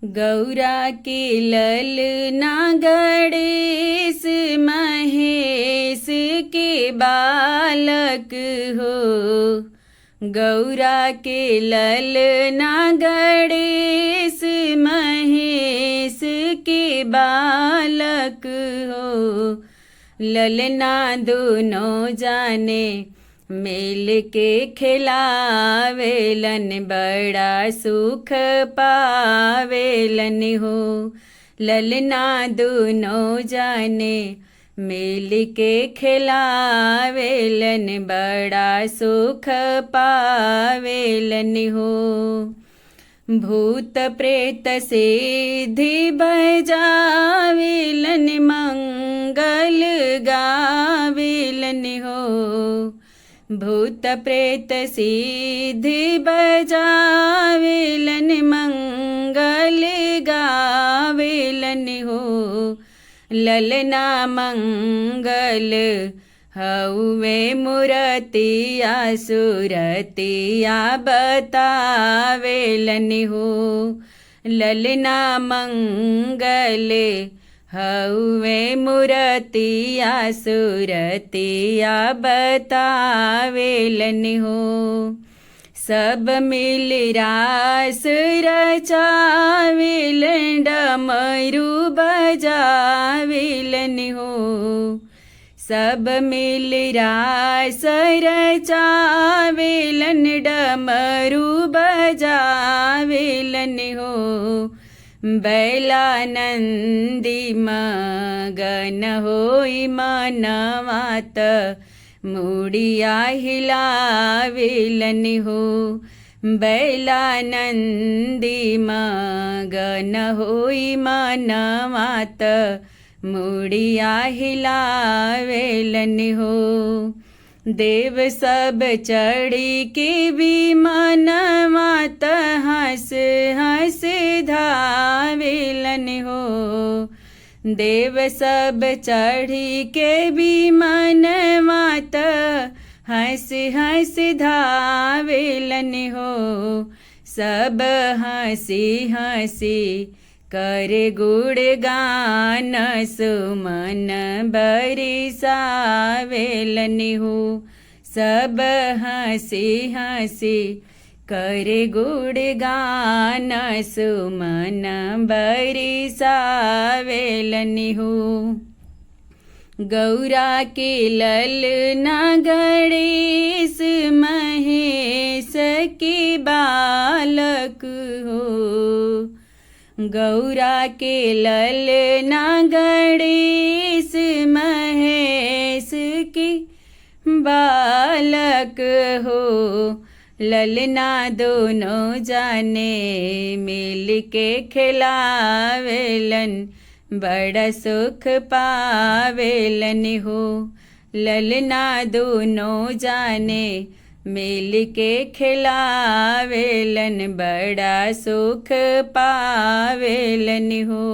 गौरा के ललना गणेश महेश के बालक हो। गौरा के ललना गणेश महेश के बालक हो। ललना दोनों जाने मिल के खिलावेलन बड़ा सुख पावेलन हो। ललना दोनों जाने मिल के खिलावेलन बड़ा सुख पावेलन हो। भूत प्रेत सिद्धि बजावेलन मंगल गावेलन हो। भूत प्रेत सिद्धि बजावेलन मंगल गावेलन हो। ललना मंगल हउवे मूर्तिया सुरतिया बतावेलन हो। ललना मंगल हउवे मूर्तिया सुरतिया बतावेलन हो। सब मिल रास रचावेलन डमरू बजावेलन हो। सब मिल रास रचावेलन डमरू बजावेलन हो। बैलानंदी मगन होई मनवात मुड़िया हिलावेलन हो। बैलानंदी मगन होई मनवात मुड़िया हिलावेलन हो। देव सब चढ़ी के विमान मात हंस हंस धावेलन हो। देव सब चढ़ी के विमान मात हंस हंस धावेलन हो। सब हंसी हंसी करे गुणगान सुमन बरसावेलन हो। सब हंसी हंसी करे गुणगान सुमन बरसावेलन हो। गौरा के ललना गणेश महेश के बालक हो। गौरा के ललना गणेश महेश के बालक हो। ललना दोनों जाने मिल के खिलावेलन बड़ा सुख पावेलन हो। ललना दोनों जाने मिल के खिलावेलन बड़ा सुख पावेलन हो।